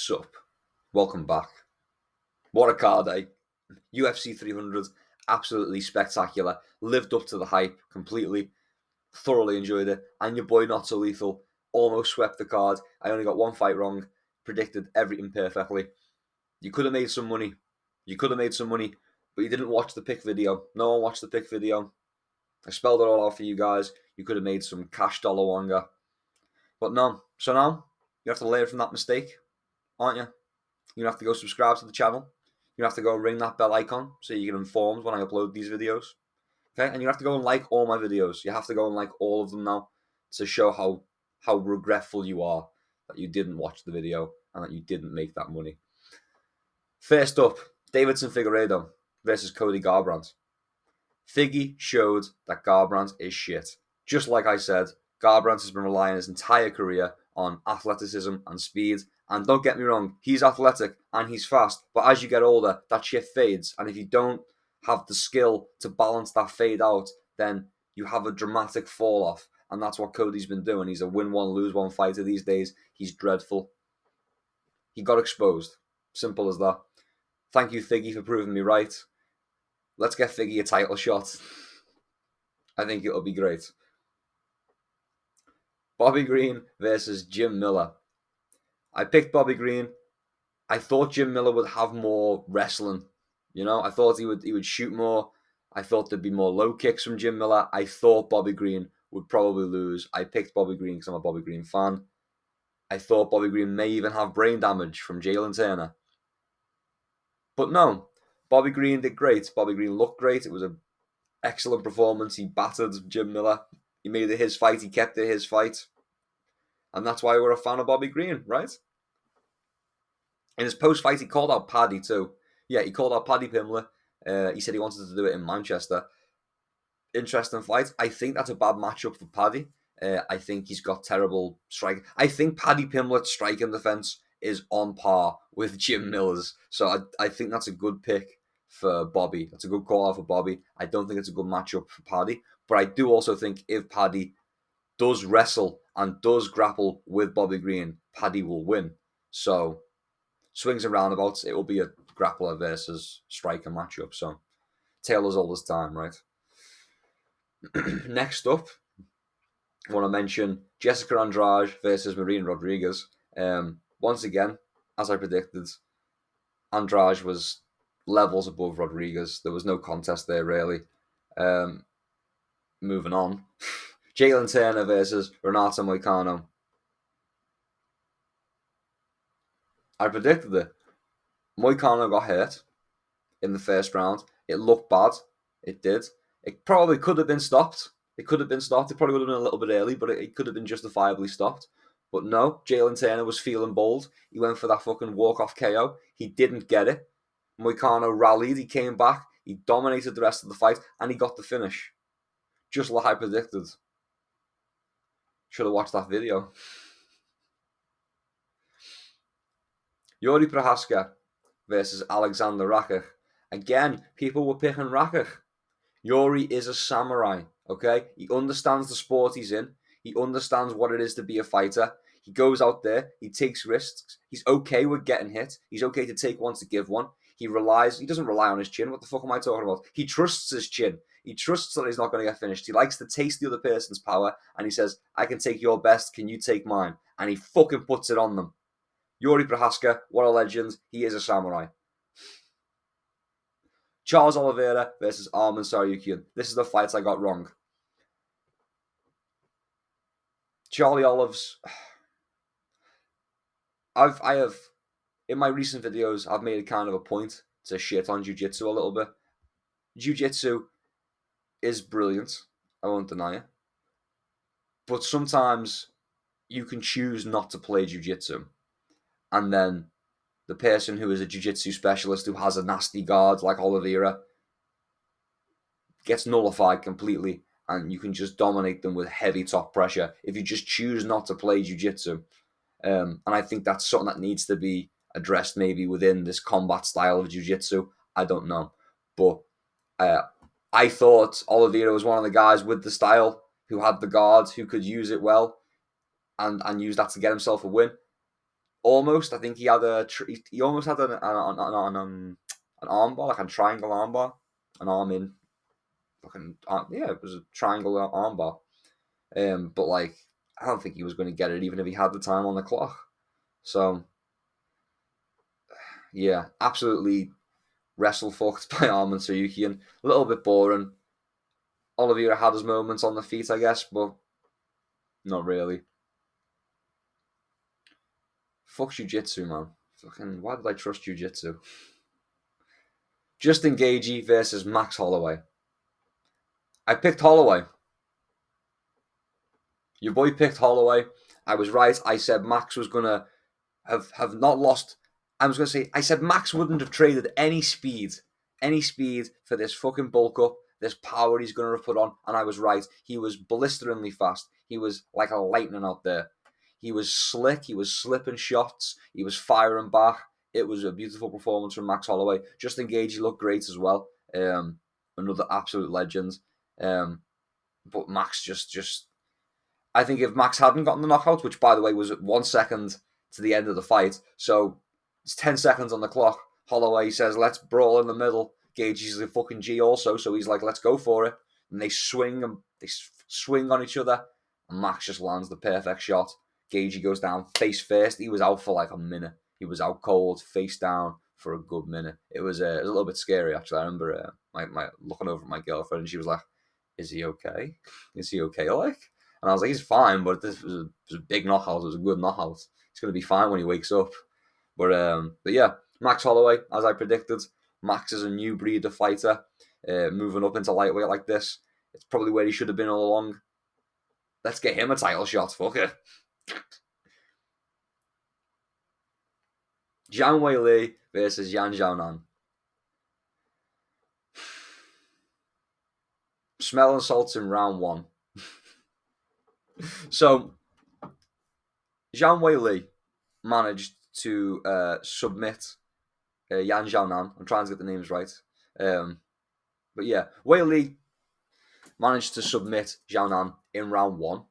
Sup? Welcome back. What a card, eh? UFC 300, absolutely spectacular. Lived up to the hype completely. Thoroughly enjoyed it. And your boy Not So Lethal almost swept the card. I only got one fight wrong. Predicted everything perfectly. You could have made some money. But you didn't watch the pick video. No one watched the pick video. I spelled it all out for you guys. You could have made some cash dollar wanga. But no. So now, you have to learn from that mistake, aren't you? You have to go subscribe to the channel. You have to go ring that bell icon so you get informed when I upload these videos. Okay, and you have to go and like all my videos. You have to go and like all of them now to show how regretful you are that you didn't watch the video and that you didn't make that money. First up, Davidson Figueiredo versus Cody Garbrandt. Figgy showed that Garbrandt is shit. Just like I said, Garbrandt has been relying his entire career on athleticism and speed. And don't get me wrong, he's athletic and he's fast. But as you get older, that shit fades. And if you don't have the skill to balance that fade out, then you have a dramatic fall off. And that's what Cody's been doing. He's a win one, lose one fighter these days. He's dreadful. He got exposed. Simple as that. Thank you, Figgy, for proving me right. Let's get Figgy a title shot. I think it'll be great. Bobby Green versus Jim Miller. I picked Bobby Green. I thought Jim Miller would have more wrestling. You know, I thought he would shoot more. I thought there'd be more low kicks from Jim Miller. I thought Bobby Green would probably lose. I picked Bobby Green because I'm a Bobby Green fan. I thought Bobby Green may even have brain damage from Jaylen Tena. But no, Bobby Green did great. Bobby Green looked great. It was an excellent performance. He battered Jim Miller. He made it his fight. He kept it his fight. And that's why we're a fan of Bobby Green, right? In his post-fight, he called out Paddy too. Yeah, he called out Paddy Pimblett. He said he wanted to do it in Manchester. Interesting fight. I think that's a bad matchup for Paddy. I think he's got terrible strike. I think Paddy Pimblett's striking defense is on par with Jim Miller's. So I think that's a good pick for Bobby. That's a good call out for Bobby. I don't think it's a good matchup for Paddy. But I do also think if Paddy does wrestle and does grapple with Bobby Green, Paddy will win. So swings and roundabouts, it will be a grappler versus striker matchup. So Taylor's all this time, right? Next up, I want to mention Jessica Andrade versus Marina Rodriguez. Once again, as I predicted, Andrade was levels above Rodriguez. There was no contest there, really. Moving on. Jaylen Tena versus Renato Moicano. I predicted it. Moicano got hurt in the first round. It looked bad. It did. It probably could have been stopped. It probably would have been a little bit early, but it could have been justifiably stopped. But no, Jaylen Tena was feeling bold. He went for that fucking walk-off KO. He didn't get it. Moicano rallied. He came back. He dominated the rest of the fight, and he got the finish. Just like I predicted. Should have watched that video. Yuri Prohaska versus Alexander Rakic. Again, people were picking Rakic. Yuri is a samurai, okay? He understands the sport he's in. He understands what it is to be a fighter. He goes out there. He takes risks. He's okay with getting hit. He's okay to take one to give one. He doesn't rely on his chin. What the fuck am I talking about? He trusts his chin. He trusts that he's not going to get finished. He likes to taste the other person's power, and he says, I can take your best, can you take mine? And he fucking puts it on them. Yuri Prohaska, what a legend. He is a samurai. Charles Olivera versus Arman Tsarukyan. This is the fight I got wrong. Charlie Olives. I have, in my recent videos, I've made a kind of a point to shit on jiu-jitsu a little bit. Jiu-jitsu is brilliant. I won't deny it. But sometimes you can choose not to play jiu-jitsu. And then the person who is a jiu-jitsu specialist who has a nasty guard like Olivera gets nullified completely, and you can just dominate them with heavy top pressure if you just choose not to play jiu-jitsu. And I think that's something that needs to be addressed maybe within this combat style of jiu-jitsu. I don't know. But I thought Olivera was one of the guys with the style who had the guard, who could use it well and use that to get himself a win. almost. I think he had he almost had an armbar, like a triangle armbar, an arm in, fucking yeah, it was a triangle armbar. But like, I don't think he was going to get it, even if he had the time on the clock. So yeah, absolutely wrestle fucked by Arman Tsarukyan. A little bit boring. Olivera had his moments on the feet, I guess, but not really. Fuck jiu-jitsu, man. Fucking, why did I trust jiu-jitsu? Justin Gaethje versus Max Holloway. I picked Holloway. Your boy picked Holloway. I was right. I said Max was gonna have not lost. I said Max wouldn't have traded any speed for this fucking bulk up, this power he's gonna have put on, and I was right. He was blisteringly fast. He was like a lightning out there. He was slick. He was slipping shots. He was firing back. It was a beautiful performance from Max Holloway. Justin Gaethje looked great as well. Another absolute legend. But Max just I think if Max hadn't gotten the knockout, which by the way was 1 second to the end of the fight, so it's 10 seconds on the clock. Holloway says, "Let's brawl in the middle." Gaethje's a fucking G also, so he's like, "Let's go for it." And they swing on each other, and Max just lands the perfect shot. Gaethje goes down face first. He was out for like a minute. He was out cold, face down for a good minute. It was a little bit scary actually. I remember my looking over at my girlfriend, and she was like, "Is he okay? Is he okay?" Like. And I was like, he's fine, but this was a big knockout. It was a good knockout. He's going to be fine when he wakes up. But yeah, Max Holloway, as I predicted, Max is a new breed of fighter, moving up into lightweight like this. It's probably where he should have been all along. Let's get him a title shot. Fuck it. Zhang Weili versus Yan Xiaonan. Smell and salts in round one. So, Zhang Weili managed to submit Yan Xiaonan. I'm trying to get the names right. But yeah, Weili managed to submit Xiaonan in round one,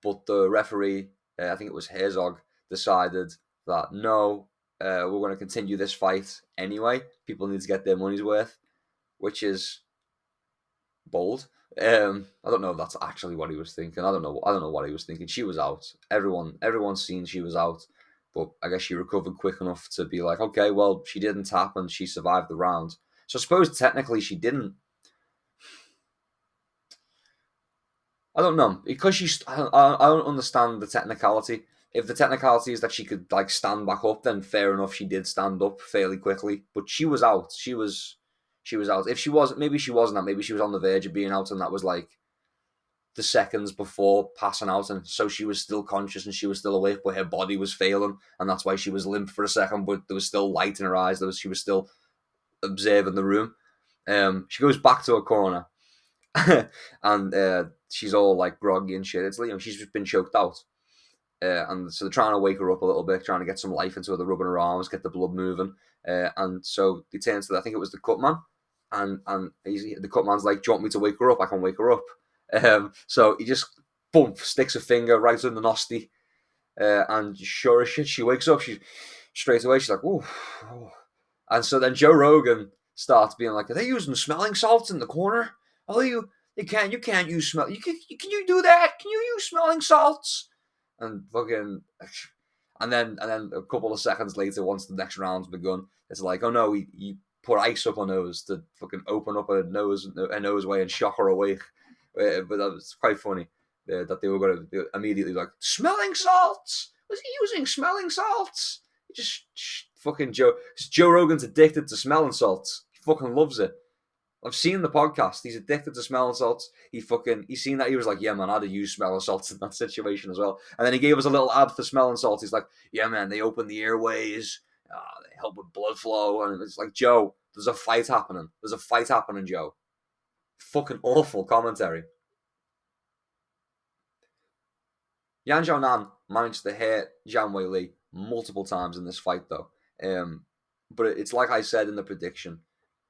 but the referee, I think it was Herzog, decided that no, we're going to continue this fight anyway. People need to get their money's worth, which is bold. I don't know if that's actually what he was thinking. I don't know what he was thinking. She was out. Everyone's seen she was out, but I guess she recovered quick enough to be like, okay, well, she didn't tap and she survived the round. So I suppose technically she didn't. I don't know because I don't understand the technicality. If the technicality is that she could like stand back up, then fair enough. She did stand up fairly quickly, but she was out. She was out. If she was, maybe she wasn't out. Maybe she was on the verge of being out, and that was like the seconds before passing out, and so she was still conscious and she was still awake, but her body was failing, and that's why she was limp for a second. But there was still light in her eyes. She was still observing the room. She goes back to her corner. And she's all like groggy and shit. It's she's just been choked out, and so they're trying to wake her up a little bit, trying to get some life into her. They're rubbing her arms, get the blood moving, and so they turn to I think it was the cut man, and the cut man's like, "Do you want me to wake her up? I can wake her up." So he just boom sticks a finger right in the nosty, and sure as shit, she wakes up. She straight away she's like, "Ooh," and so then Joe Rogan starts being like, "Are they using smelling salts in the corner? Oh, you can't use smell. Can you do that? Can you use smelling salts?" And fucking, and then a couple of seconds later, once the next round's begun, it's like, oh no, he put ice up her nose to fucking open up her nose way and shock her awake. But that was quite funny that they were going to immediately like smelling salts. Was he using smelling salts? Just fucking Joe Rogan's addicted to smelling salts. He fucking loves it. I've seen the podcast. He's addicted to smelling salts. He's seen that. He was like, yeah, man, I'd have used smelling salts in that situation as well. And then he gave us a little ad for smelling salts. He's like, yeah, man, they open the airways. They help with blood flow. And it's like, Joe, there's a fight happening. There's a fight happening, Joe. Fucking awful commentary. Yan Xiaonan managed to hit Zhang Weili multiple times in this fight, though. But it's like I said in the prediction.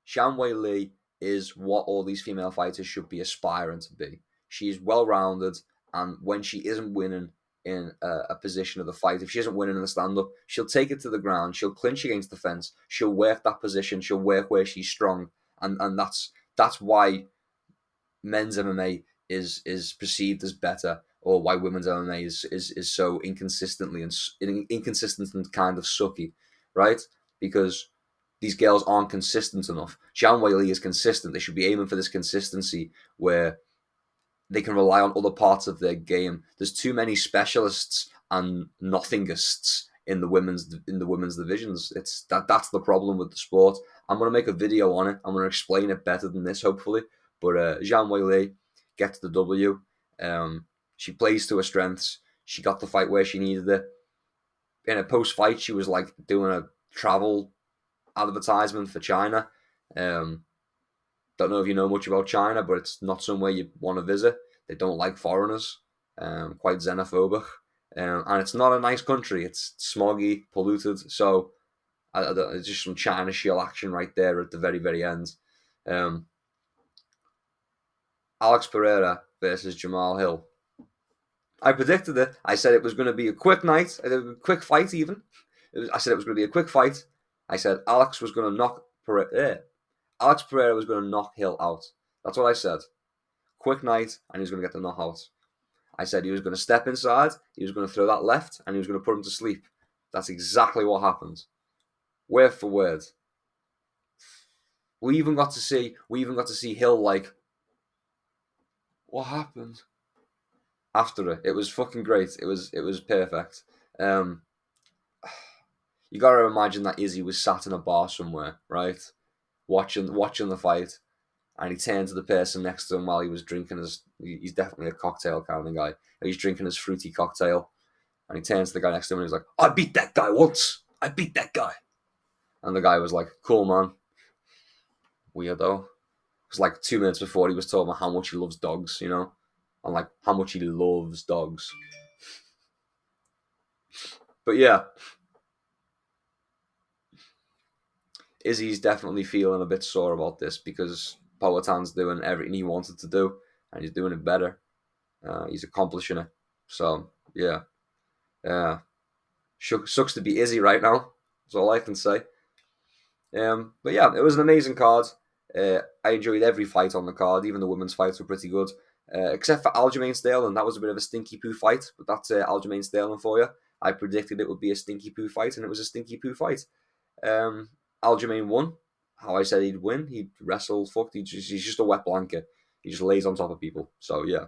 Zhang Weili is what all these female fighters should be aspiring to be. She's well-rounded, and when she isn't winning, in a position of the fight. If she isn't winning in the stand-up, she'll take it to the ground, she'll clinch against the fence, she'll work that position, she'll work where she's strong. And that's why men's MMA is perceived as better, or why women's MMA is so inconsistent and kind of sucky, right? Because these girls aren't consistent enough. Zhang Weili is consistent. They should be aiming for this consistency where they can rely on other parts of their game. There's too many specialists and nothingists in the women's divisions. That's the problem with the sport. I'm gonna make a video on it. I'm gonna explain it better than this, hopefully. But Zhang Weili gets the W. She plays to her strengths. She got the fight where she needed it. In a post-fight, she was like doing a travel advertisement for China. Don't know if you know much about China, but it's not somewhere you want to visit. They don't like foreigners, quite xenophobic. And it's not a nice country. It's smoggy, polluted. So it's just some China shield action right there at the very, very end. Alex Pereira versus Jamal Hill. I predicted it. I said it was going to be a quick night, a quick fight even. I said it was going to be a quick fight. I said Alex was going to knock Alex Pereira was going to knock Hill out. That's what I said. Quick night, and he was going to get the knockout. I said he was going to step inside, he was going to throw that left, and he was going to put him to sleep. That's exactly what happened. Word for word. We even got to see Hill like, what happened? After it. It was fucking great. It was perfect. You gotta imagine that Izzy was sat in a bar somewhere, right? Watching the fight, and he turned to the person next to him while he was drinking he's definitely a cocktail kind of guy. He's drinking his fruity cocktail, and he turns to the guy next to him and he's like, I beat that guy once. I beat that guy. And the guy was like, cool, man. Weirdo. It was like 2 minutes before he was talking about how much he loves dogs, you know? And like how much he loves dogs. But yeah, Izzy's definitely feeling a bit sore about this because Poatan's doing everything he wanted to do, and he's doing it better. He's accomplishing it. So yeah, sucks to be Izzy right now. That's all I can say. But yeah, it was an amazing card. I enjoyed every fight on the card. Even the women's fights were pretty good. Except for Aljamain Sterling. That was a bit of a stinky poo fight. But that's Aljamain Sterling for you. I predicted it would be a stinky poo fight, and it was a stinky poo fight. Aljamain won. How I said he'd win. He'd wrestle. He's just a wet blanket. He just lays on top of people. So yeah.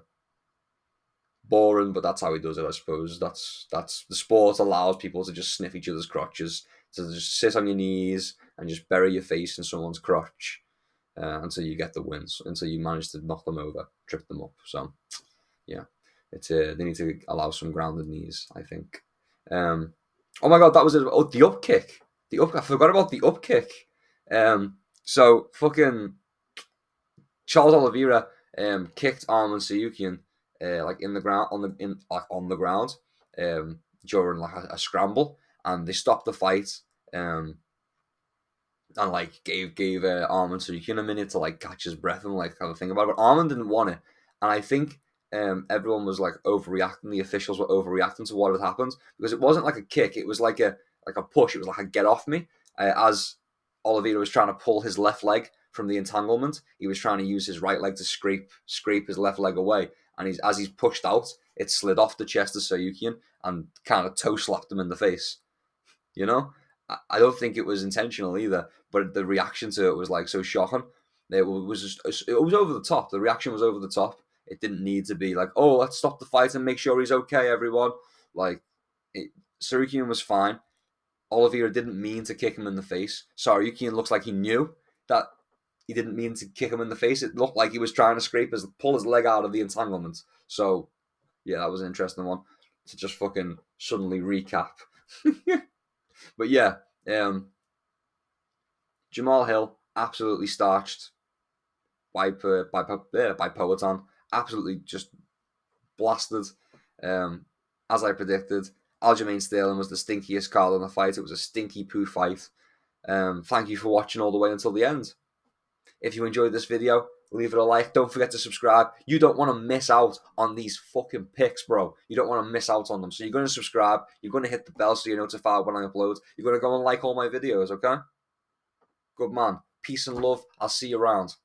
Boring, but that's how he does it, I suppose. That's the sport allows people to just sniff each other's crotches, to just sit on your knees and just bury your face in someone's crotch until you get the wins, until you manage to knock them over, trip them up. So, yeah, it's they need to allow some grounded knees, I think. Oh my god, that was it. Oh, the up kick. I forgot about the up kick. So fucking Charles Olivera kicked Arman Tsarukyan like in the ground on the ground during like a scramble, and they stopped the fight and like gave Arman Tsarukyan a minute to like catch his breath and like have a think about it. But Arman didn't want it, and I think everyone was like overreacting. The officials were overreacting to what had happened because it wasn't like a kick; it was like a push. It was like a get off me. As Olivera was trying to pull his left leg from the entanglement, he was trying to use his right leg to scrape his left leg away. And as he's pushed out, it slid off the chest of Tsarukyan and kind of toe slapped him in the face. You know, I don't think it was intentional either, but the reaction to it was like so shocking. It was over the top. The reaction was over the top. It didn't need to be like, oh, let's stop the fight and make sure he's okay, everyone. Like, Tsarukyan was fine. Olivera didn't mean to kick him in the face. Tsarukyan looks like he knew that he didn't mean to kick him in the face. It looked like he was trying to pull his leg out of the entanglement. So, yeah, that was an interesting one to just fucking suddenly recap. But yeah, Jamal Hill absolutely starched by Poatan. Absolutely just blasted. As I predicted, Aljamain Sterling was the stinkiest card on the fight. It was a stinky poo fight. Thank you for watching all the way until the end. If you enjoyed this video, leave it a like. Don't forget to subscribe. You don't want to miss out on these fucking picks, bro. You don't want to miss out on them. So you're going to subscribe. You're going to hit the bell so you're notified when I upload. You're going to go and like all my videos, okay? Good man. Peace and love. I'll see you around.